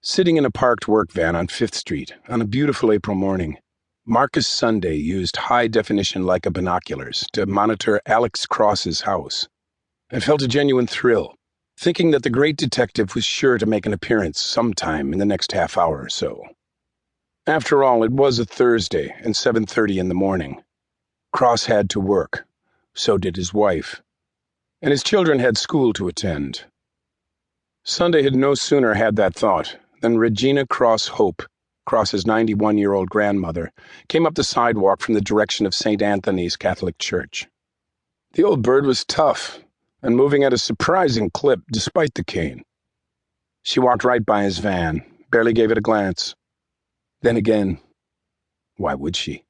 Sitting in a parked work van on 5th Street on a beautiful April morning, Marcus Sunday used high-definition Leica binoculars to monitor Alex Cross's house and felt a genuine thrill, thinking that the great detective was sure to make an appearance sometime in the next half hour or so. After all, it was a Thursday and 7:30 in the morning. Cross had to work. So did his wife. And his children had school to attend. Sunday had no sooner had that thought than Regina Cross Hope, Cross's 91-year-old grandmother, came up the sidewalk from the direction of St. Anthony's Catholic Church. The old bird was tough and moving at a surprising clip despite the cane. She walked right by his van, barely gave it a glance. Then again, why would she?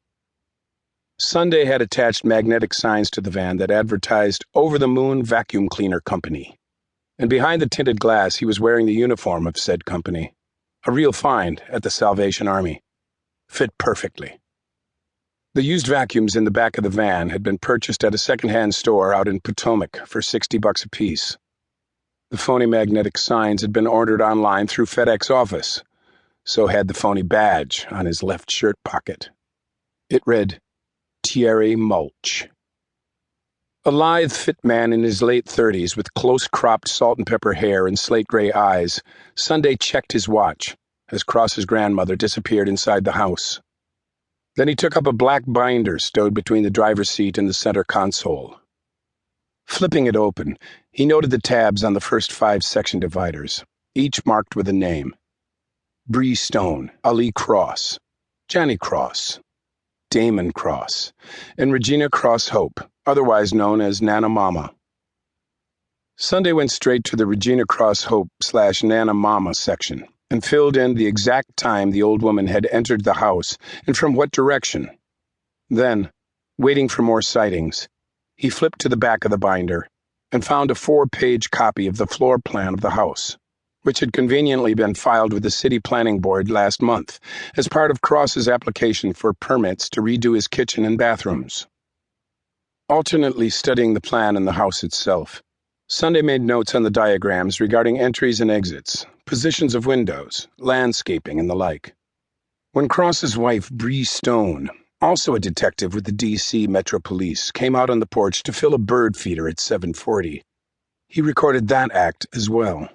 Sunday had attached magnetic signs to the van that advertised Over the Moon Vacuum Cleaner Company, and behind the tinted glass he was wearing the uniform of said company, a real find at the Salvation Army. Fit perfectly. The used vacuums in the back of the van had been purchased at a second-hand store out in Potomac for $60 apiece. The phony magnetic signs had been ordered online through FedEx office, so had the phony badge on his left shirt pocket. It read, Thierry Mulch. A lithe, fit man in his late 30s with close-cropped salt-and-pepper hair and slate-gray eyes, Sunday checked his watch as Cross's grandmother disappeared inside the house. Then he took up a black binder stowed between the driver's seat and the center console. Flipping it open, he noted the tabs on the first 5 section dividers, each marked with a name. Bree Stone, Ali Cross, Johnny Cross, Damon Cross, and Regina Cross Hope, otherwise known as Nana Mama. Sunday went straight to the Regina Cross Hope / Nana Mama section and filled in the exact time the old woman had entered the house and from what direction. Then, waiting for more sightings, he flipped to the back of the binder and found a 4-page copy of the floor plan of the house, which had conveniently been filed with the City Planning Board last month as part of Cross's application for permits to redo his kitchen and bathrooms. Alternately studying the plan and the house itself, Sunday made notes on the diagrams regarding entries and exits, positions of windows, landscaping, and the like. When Cross's wife, Bree Stone, also a detective with the D.C. Metro Police, came out on the porch to fill a bird feeder at 7:40, he recorded that act as well,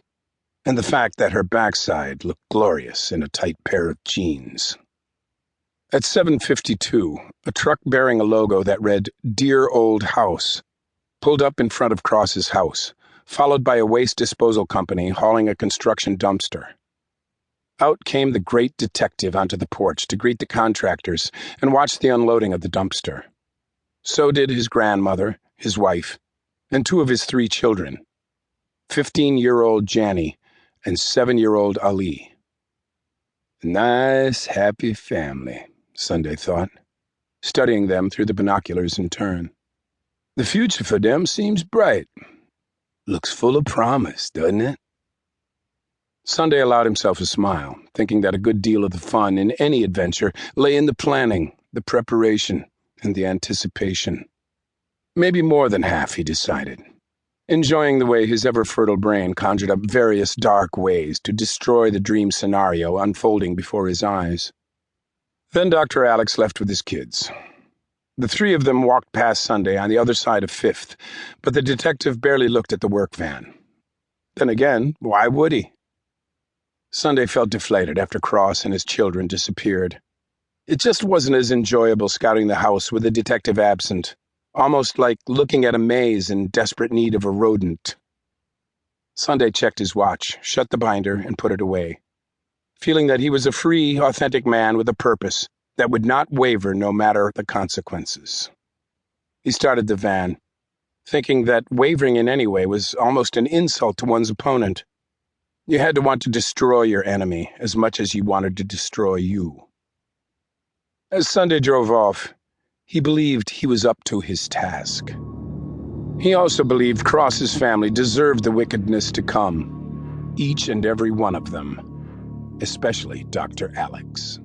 and the fact that her backside looked glorious in a tight pair of jeans. At 7:52, a truck bearing a logo that read, Dear Old House, pulled up in front of Cross's house, followed by a waste disposal company hauling a construction dumpster. Out came the great detective onto the porch to greet the contractors and watch the unloading of the dumpster. So did his grandmother, his wife, and 2 of his 3 children, 15-year-old Janny and 7-year-old Ali. Nice, happy family, Sunday thought, studying them through the binoculars in turn. The future for them seems bright. Looks full of promise, doesn't it? Sunday allowed himself a smile, thinking that a good deal of the fun in any adventure lay in the planning, the preparation, and the anticipation. Maybe more than half, he decided, enjoying the way his ever-fertile brain conjured up various dark ways to destroy the dream scenario unfolding before his eyes. Then Dr. Alex left with his kids. The 3 of them walked past Sunday on the other side of 5th, but the detective barely looked at the work van. Then again, why would he? Sunday felt deflated after Cross and his children disappeared. It just wasn't as enjoyable scouting the house with the detective absent, almost like looking at a maze in desperate need of a rodent. Sunday checked his watch, shut the binder, and put it away, feeling that he was a free, authentic man with a purpose that would not waver no matter the consequences. He started the van, thinking that wavering in any way was almost an insult to one's opponent. You had to want to destroy your enemy as much as he wanted to destroy you. As Sunday drove off, he believed he was up to his task. He also believed Cross's family deserved the wickedness to come, each and every one of them, especially Dr. Alex.